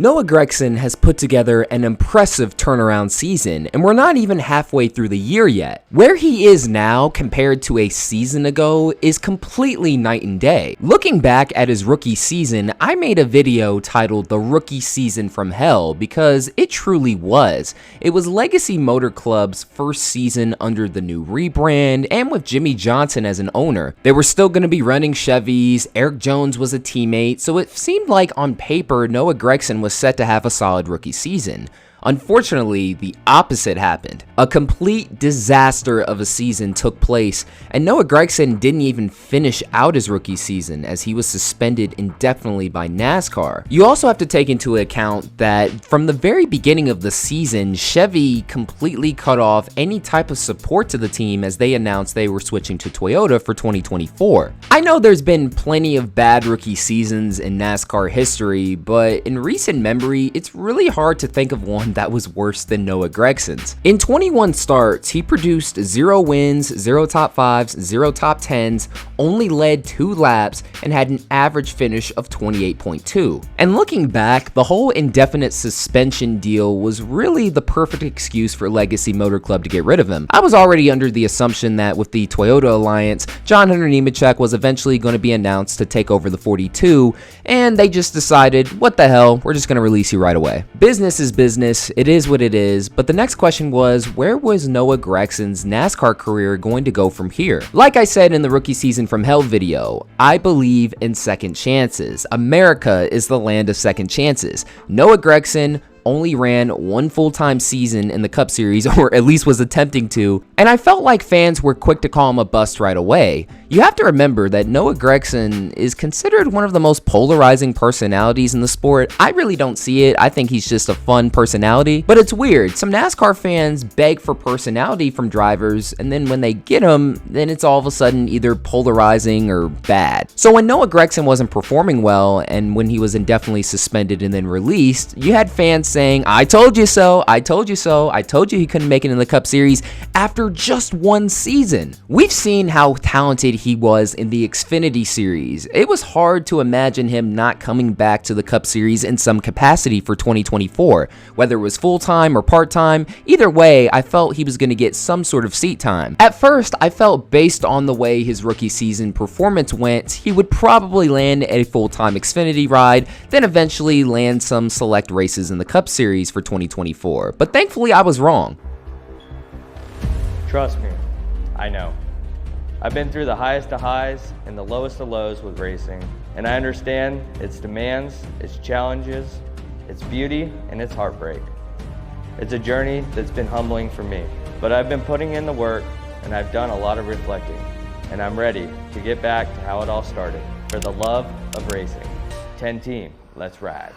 Noah Gragson has put together an impressive turnaround season, and we're not even halfway through the year yet. Where he is now compared to a season ago is completely night and day. Looking back at his rookie season, I made a video titled The Rookie Season from Hell because it truly was. It was Legacy Motor Club's first season under the new rebrand and with Jimmy Johnson as an owner. They were still going to be running Chevys, Eric Jones was a teammate, so it seemed like on paper Noah Gragson was set to have a solid rookie season. Unfortunately, the opposite happened. A complete disaster of a season took place, and Noah Gragson didn't even finish out his rookie season as he was suspended indefinitely by NASCAR. You also have to take into account that from the very beginning of the season, Chevy completely cut off any type of support to the team as they announced they were switching to Toyota for 2024. I know there's been plenty of bad rookie seasons in NASCAR history, but in recent memory, it's really hard to think of one that was worse than Noah Gragson's. In 21 starts, he produced 0 wins, 0 top 5s, 0 top 10s, only led 2 laps, and had an average finish of 28.2. And looking back, the whole indefinite suspension deal was really the perfect excuse for Legacy Motor Club to get rid of him. I was already under the assumption that with the Toyota alliance, John Hunter Nemechek was eventually going to be announced to take over the 42, and they just decided, what the hell, we're just going to release you right away. Business is business. It is what it is, but the next question was, where was Noah Gragson's NASCAR career going to go from here? Like I said in the Rookie Season from Hell video, I believe in second chances. America is the land of second chances. Noah Gragson only ran 1 full-time season in the Cup Series, or at least was attempting to, and I felt like fans were quick to call him a bust right away. You have to remember that Noah Gragson is considered one of the most polarizing personalities in the sport. I really don't see it. I think he's just a fun personality, but it's weird. Some NASCAR fans beg for personality from drivers, and then when they get them, then it's all of a sudden either polarizing or bad. So when Noah Gragson wasn't performing well, and when he was indefinitely suspended and then released, you had fans saying, I told you so, I told you so, I told you he couldn't make it in the Cup Series after just 1 season. We've seen how talented he was in the Xfinity Series. It was hard to imagine him not coming back to the Cup Series in some capacity for 2024. Whether it was full-time or part-time, either way, I felt he was going to get some sort of seat time. At first, I felt based on the way his rookie season performance went, he would probably land a full-time Xfinity ride, then eventually land some select races in the Cup Series for 2024. But thankfully, I was wrong. Trust me, I know. I've been through the highest of highs and the lowest of lows with racing, and I understand its demands, its challenges, its beauty, and its heartbreak. It's a journey that's been humbling for me, but I've been putting in the work and I've done a lot of reflecting, and I'm ready to get back to how it all started, for the love of racing. 10 team, let's ride.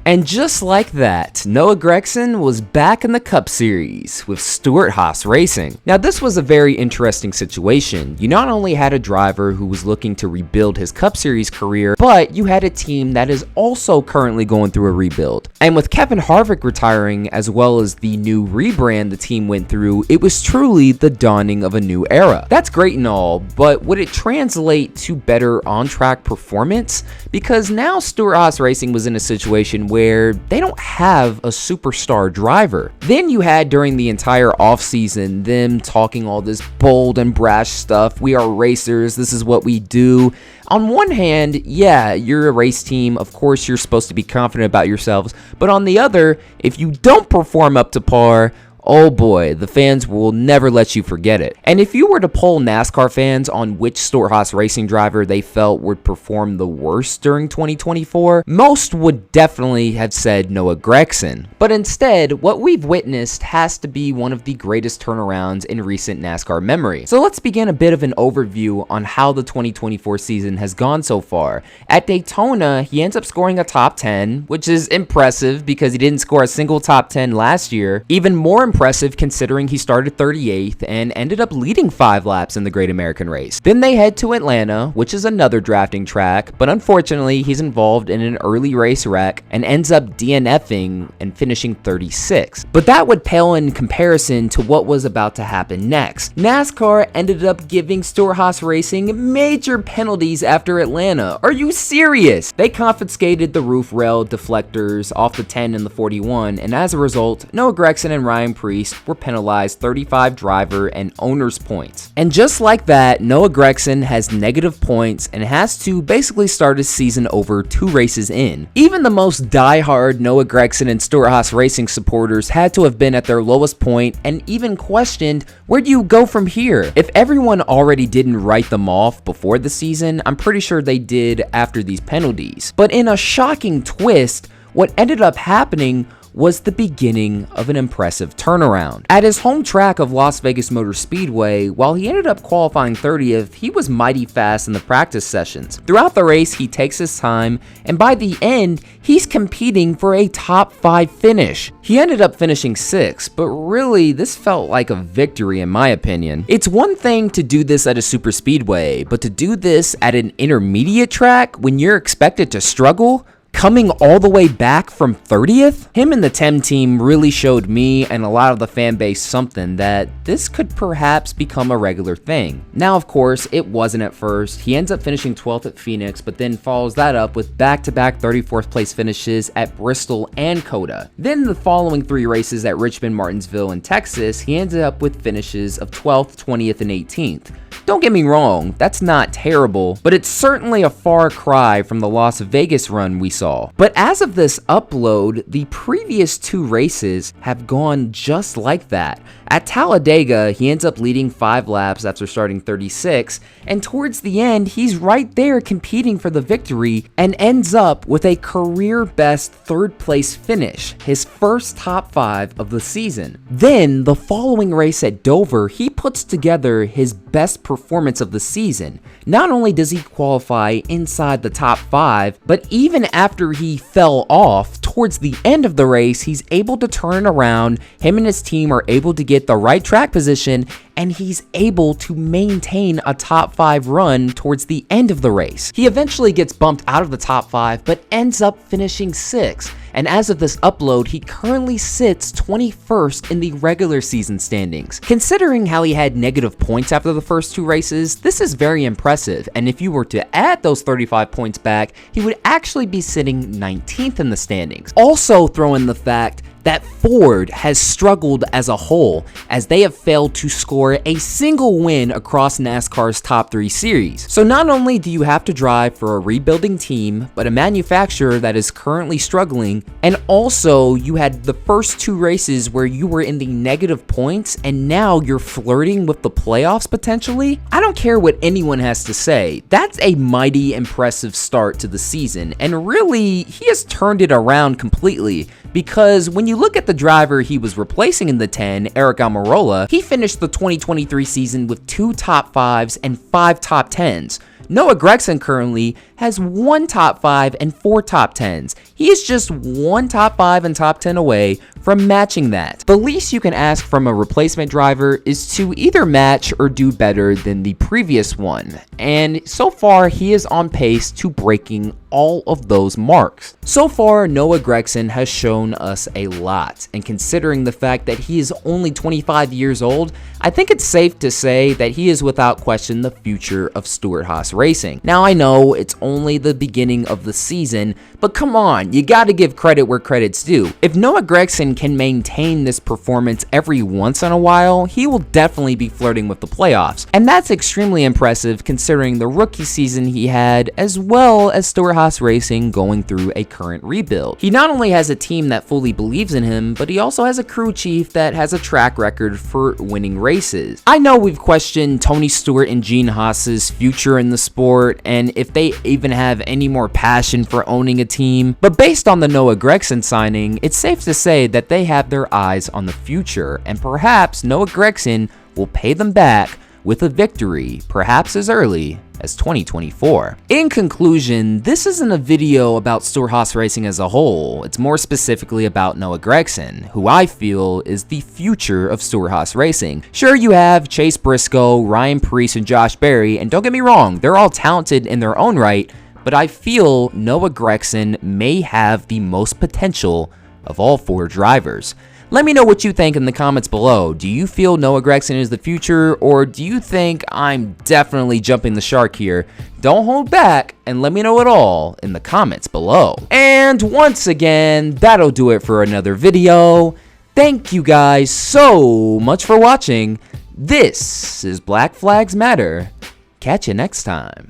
And just like that, Noah Gragson was back in the Cup Series with Stewart-HAAS Racing. Now this was a very interesting situation. You not only had a driver who was looking to rebuild his Cup Series career, but you had a team that is also currently going through a rebuild. And with Kevin Harvick retiring, as well as the new rebrand the team went through, it was truly the dawning of a new era. That's great and all, but would it translate to better on-track performance? Because now Stewart-HAAS Racing was in a situation where they don't have a superstar driver. Then you had during the entire offseason them talking all this bold and brash stuff. We are racers, this is what we do. On one hand, yeah, you're a race team, of course you're supposed to be confident about yourselves, but on the other, if you don't perform up to par, oh boy, the fans will never let you forget it. And if you were to poll NASCAR fans on which Stewart-HAAS Racing driver they felt would perform the worst during 2024, most would definitely have said Noah Gragson. But instead, what we've witnessed has to be one of the greatest turnarounds in recent NASCAR memory. So let's begin a bit of an overview on how the 2024 season has gone so far. At Daytona, he ends up scoring a top 10, which is impressive because he didn't score a single top 10 last year. Even more impressive impressive considering he started 38th and ended up leading 5 laps in the Great American Race. Then they head to Atlanta, which is another drafting track, but unfortunately he's involved in an early race wreck and ends up DNFing and finishing 36th. But that would pale in comparison to what was about to happen next. NASCAR ended up giving Stewart-HAAS Racing major penalties after Atlanta. Are you serious? They confiscated the roof rail deflectors off the 10 and the 41, and as a result, Noah Gragson and Ryan Preece were penalized 35 driver and owner's points. And just like that, Noah Gragson has negative points and has to basically start his season over 2 races in. Even the most die-hard Noah Gragson and Stewart-HAAS Racing supporters had to have been at their lowest point and even questioned, where do you go from here? If everyone already didn't write them off before the season, I'm pretty sure they did after these penalties. But in a shocking twist, what ended up happening was the beginning of an impressive turnaround. At his home track of Las Vegas Motor Speedway, while he ended up qualifying 30th, he was mighty fast in the practice sessions. Throughout the race, he takes his time, and by the end, he's competing for a top 5 finish. He ended up finishing 6th, but really, this felt like a victory in my opinion. It's one thing to do this at a super speedway, but to do this at an intermediate track when you're expected to struggle, coming all the way back from 30th? Him and the TEM team really showed me and a lot of the fan base something that this could perhaps become a regular thing. Now, of course, it wasn't at first. He ends up finishing 12th at Phoenix, but then follows that up with back-to-back 34th place finishes at Bristol and Coda. Then the following 3 races at Richmond, Martinsville, and Texas, he ended up with finishes of 12th, 20th, and 18th. Don't get me wrong, that's not terrible, but it's certainly a far cry from the Las Vegas run we saw. But as of this upload, the previous 2 races have gone just like that. At Talladega, he ends up leading 5 laps after starting 36, and towards the end, he's right there competing for the victory and ends up with a career-best 3rd place finish, his first top 5 of the season. Then, the following race at Dover, he puts together his best performance of the season. Not only does he qualify inside the top 5, but even after he fell off, towards the end of the race, he's able to turn around, him and his team are able to get the right track position, and he's able to maintain a top 5 run towards the end of the race. He eventually gets bumped out of the top 5, but ends up finishing 6th. And as of this upload, he currently sits 21st in the regular season standings. Considering how he had negative points after the first 2 races, this is very impressive, and if you were to add those 35 points back, he would actually be sitting 19th in the standings. Also throw in the fact that Ford has struggled as a whole, as they have failed to score a single win across NASCAR's top 3 series. So not only do you have to drive for a rebuilding team, but a manufacturer that is currently struggling, and also you had the first 2 races where you were in the negative points, and now you're flirting with the playoffs potentially? I don't care what anyone has to say, that's a mighty impressive start to the season, and really, he has turned it around completely, because when you look at the driver he was replacing in the 10, Eric Almirola, he finished the 2023 season with 2 top 5s and 5 top 10s. Noah Gragson currently has 1 top 5 and 4 top 10s. He is just 1 top 5 and top 10 away from matching that. The least you can ask from a replacement driver is to either match or do better than the previous one, and so far he is on pace to breaking all of those marks. So far, Noah Gragson has shown us a lot, and considering the fact that he is only 25 years old, I think it's safe to say that he is without question the future of Stewart-HAAS Racing. Now I know it's only the beginning of the season, but come on, you gotta give credit where credit's due. If Noah Gragson can maintain this performance every once in a while, he will definitely be flirting with the playoffs, and that's extremely impressive considering the rookie season he had, as well as Stewart-HAAS Racing going through a current rebuild. He not only has a team that fully believes in him, but he also has a crew chief that has a track record for winning races. I know we've questioned Tony Stewart and Gene Haas's future in the sport, and if they even have any more passion for owning a team, but based on the Noah Gragson signing, it's safe to say that they have their eyes on the future, and perhaps Noah Gragson will pay them back with a victory, perhaps as early as 2024. In conclusion, this isn't a video about Stewart-HAAS Racing as a whole. It's more specifically about Noah Gragson, who I feel is the future of Stewart-HAAS Racing. Sure, you have Chase Briscoe, Ryan Preece, and Josh Berry, and don't get me wrong, they're all talented in their own right, but I feel Noah Gragson may have the most potential of all 4 drivers. Let me know what you think in the comments below. Do you feel Noah Gragson is the future, or do you think I'm definitely jumping the shark here? Don't hold back and let me know it all in the comments below. And once again, that'll do it for another video. Thank you guys so much for watching. This is Black Flags Matter. Catch you next time.